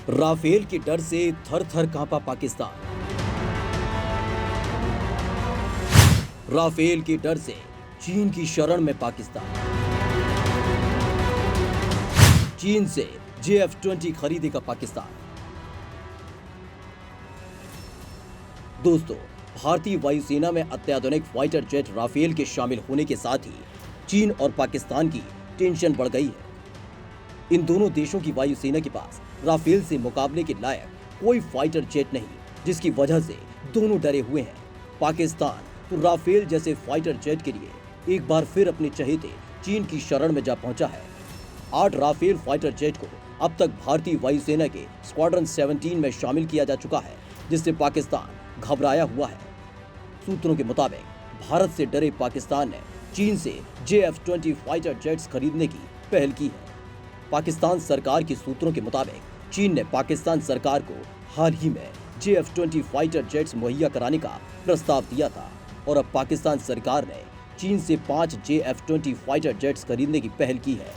Rafale के डर से थर थर कांपा पाकिस्तान। राफेल के डर से चीन की शरण में पाकिस्तान। चीन से JF-20 खरीदेगा पाकिस्तान। दोस्तों, भारतीय वायुसेना में अत्याधुनिक फाइटर जेट राफेल के शामिल होने के साथ ही चीन और पाकिस्तान की टेंशन बढ़ गई है। इन दोनों देशों की वायुसेना के पास राफेल से मुकाबले के लायक कोई फाइटर जेट नहीं, जिसकी वजह से दोनों डरे हुए हैं। पाकिस्तान तो राफेल जैसे फाइटर जेट के लिए एक बार फिर अपने चहेते चीन की शरण में जा पहुंचा है। 8 राफेल फाइटर जेट को अब तक भारतीय वायुसेना के स्क्वाड्रन 17 में शामिल किया जा चुका है, जिससे पाकिस्तान घबराया हुआ है। सूत्रों के मुताबिक भारत से डरे पाकिस्तान ने चीन से JF-20 फाइटर जेट्स खरीदने की पहल की है। पाकिस्तान सरकार के सूत्रों के मुताबिक चीन ने पाकिस्तान सरकार को हाल ही में JF-20 फाइटर जेट्स मुहैया कराने का प्रस्ताव दिया था और अब पाकिस्तान सरकार ने चीन से 5 JF-20 फाइटर जेट्स खरीदने की पहल की है।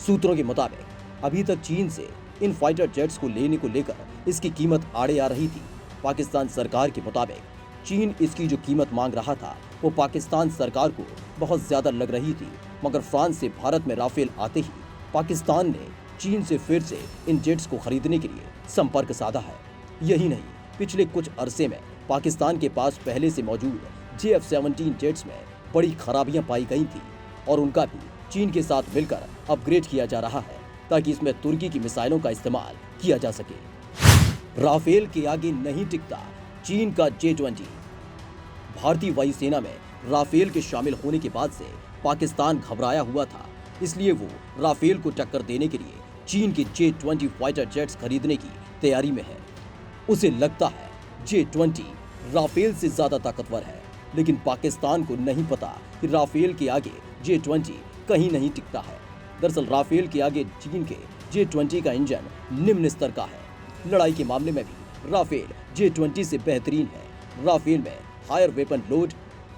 सूत्रों के मुताबिक अभी तक चीन से इन फाइटर जेट्स को लेने को लेकर इसकी कीमत आड़े आ रही थी। पाकिस्तान सरकार के मुताबिक चीन इसकी जो कीमत मांग रहा था वो पाकिस्तान सरकार को बहुत ज्यादा लग रही थी, मगर फ्रांस से भारत में राफेल आते ही पाकिस्तान ने चीन से फिर से इन जेट्स को खरीदने के लिए संपर्क साधा है। यही नहीं, पिछले कुछ अरसे में पाकिस्तान के पास पहले से मौजूद JF-17 जेट्स में बड़ी खराबियां पाई गई थी और उनका भी चीन के साथ मिलकर अपग्रेड किया जा रहा है ताकि इसमें तुर्की की मिसाइलों का इस्तेमाल किया जा सके। राफेल के आगे नहीं टिकता चीन का J-20। भारतीय वायुसेना में राफेल के शामिल होने के बाद से पाकिस्तान घबराया हुआ था, इसलिए वो राफेल को टक्कर देने के लिए चीन के J-20 फाइटर जेट्स खरीदने की तैयारी में है। उसे लगता है J-20 राफेल से ज्यादा ताकतवर है, लेकिन पाकिस्तान को नहीं पता कि राफेल के आगे J-20 कहीं नहीं टिकता है। दरअसल राफेल के आगे चीन के J-20 का इंजन निम्न स्तर का है। लड़ाई के मामले में भी राफेल J-20 से बेहतरीन है। राफेल में हायर वेपन लोड,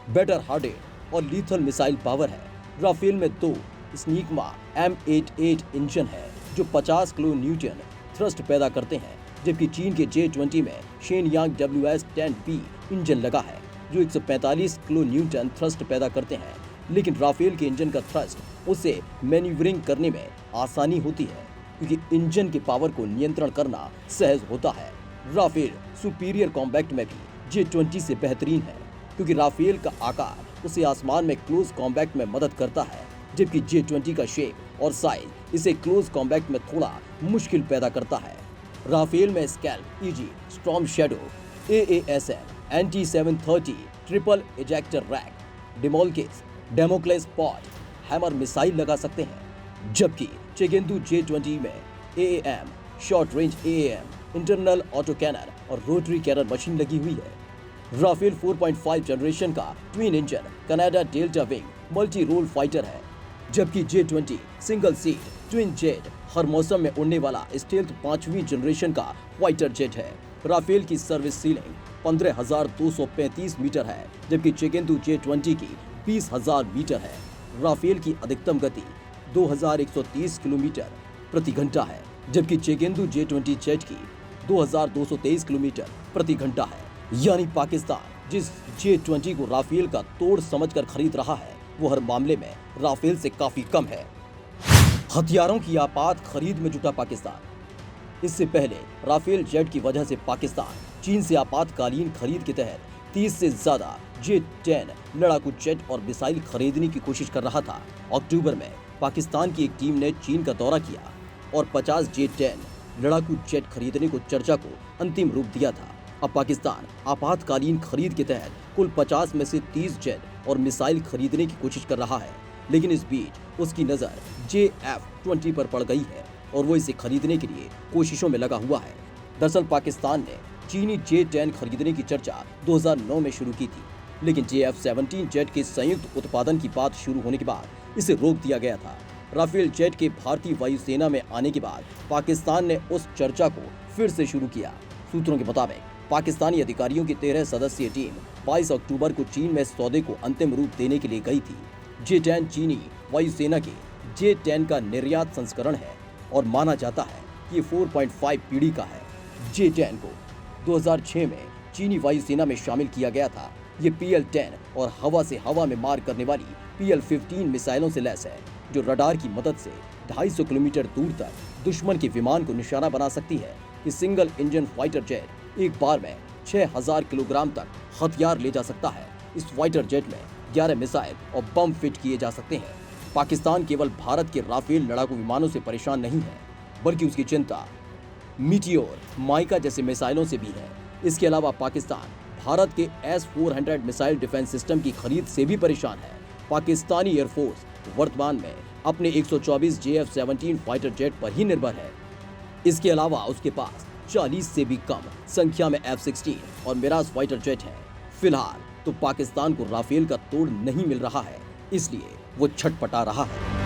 बेटर हार्डेड और लीथल मिसाइल पावर है। राफेल में 2 स्नीकमा M88 इंजन है जो 50 किलो न्यूटन थ्रस्ट पैदा करते हैं, जबकि चीन के J-20 में शेनयांग WS-10B इंजन लगा है जो 145 किलो न्यूटन थ्रस्ट पैदा करते हैं। लेकिन राफेल के इंजन का थ्रस्ट उसे मैन्यूवरिंग करने में आसानी होती है क्योंकि इंजन के पावर को नियंत्रण करना सहज होता है। राफेल सुपीरियर कॉम्बैक्ट में भी J-20 से बेहतरीन है क्योंकि राफेल का आकार उसे आसमान में क्लोज कॉम्बैक्ट में मदद करता है, जबकि J-20 का शेप और साइज इसे क्लोज कॉम्बैक्ट में थोड़ा मुश्किल पैदा करता है। राफेल में SCALP EG, storm shadow, AASM, NT-730 triple ejector rack, Damocles, Damocles pod, hammer missile लगा सकते हैं, जबकि चेगेंदू J-20 में AAM, short range AAM, internal auto cannon और रोटरी कैनन मशीन लगी हुई है। राफेल 4.5 जनरेशन का twin engine canard delta wing multi role fighter है, जबकि J-20 single seat twin jet हर मौसम में उड़ने वाला स्टेल्थ 5वीं जनरेशन का फाइटर जेट है। राफेल की सर्विस सीलिंग 15,235 मीटर है, जबकि चेगेंदू J-20 की 20,000 मीटर है। राफेल की अधिकतम गति 2,130 किलोमीटर प्रति घंटा है, जबकि चेगेंदू J-20 जेट की 2,223 किलोमीटर प्रति घंटा है। यानी पाकिस्तान जिस J-20 को राफेल का तोड़ समझकर खरीद रहा है वो हर मामले में राफेल से काफी कम है। हथियारों की आपात खरीद में जुटा पाकिस्तान। इससे पहले राफेल जेट की वजह से पाकिस्तान चीन से आपातकालीन खरीद के तहत 30 से ज्यादा J-10 लड़ाकू जेट और मिसाइल खरीदने की कोशिश कर रहा था। अक्टूबर में पाकिस्तान की एक टीम ने चीन का दौरा किया और 50 J-10 लड़ाकू जेट खरीदने को चर्चा को अंतिम रूप दिया था। अब पाकिस्तान आपातकालीन खरीद के तहत कुल 50 में से 30 जेट और मिसाइल खरीदने की कोशिश कर रहा है, लेकिन इस बीच उसकी नज़र JF-20 पर पड़ गई है और वो इसे खरीदने के लिए कोशिशों में लगा हुआ है। दरअसल पाकिस्तान ने चीनी J-10 खरीदने की चर्चा 2009 में शुरू की थी, लेकिन JF-17 जेट के संयुक्त उत्पादन की बात शुरू होने के बाद इसे रोक दिया गया था। राफेल जेट के भारतीय वायुसेना में आने के बाद पाकिस्तान ने उस चर्चा को फिर से शुरू किया। सूत्रों के मुताबिक पाकिस्तानी अधिकारियों की 13 सदस्यीय टीम 22 अक्टूबर को चीन में सौदे को अंतिम रूप देने के लिए गई थी। J-10 चीनी वायुसेना के J-10 का निर्यात संस्करण है और माना जाता है कि ये 4.5 पीढ़ी का है। J-10 को 2006 में चीनी वायुसेना में शामिल किया गया था। ये PL-10 और हवा से हवा में मार करने वाली PL-15 मिसाइलों से लैस है, जो रडार की मदद से 250 किलोमीटर दूर तक दुश्मन के विमान को निशाना बना सकती है। ये सिंगल इंजन फाइटर जेट एक बार में 6000 किलोग्राम तक हथियार ले जा सकता है। इस फाइटर जेट में 11 मिसाइल और बम फिट किए जा सकते हैं। पाकिस्तान केवल भारत के राफेल लड़ाकू विमानों से परेशान नहीं है, बल्कि उसकी चिंता मीटियोर, माइका जैसे मिसाइलों से भी है। इसके अलावा पाकिस्तान भारत के S-400 मिसाइल डिफेंस सिस्टम की खरीद से भी परेशान है। पाकिस्तानी एयरफोर्स वर्तमान में अपने 124 JF-17 फाइटर जेट पर ही निर्भर है। इसके अलावा उसके पास 40 से भी कम संख्या में F-16 और मिराज फाइटर जेट हैं। फिलहाल तो पाकिस्तान को राफेल का तोड़ नहीं मिल रहा है, इसलिए वो छटपटा रहा है।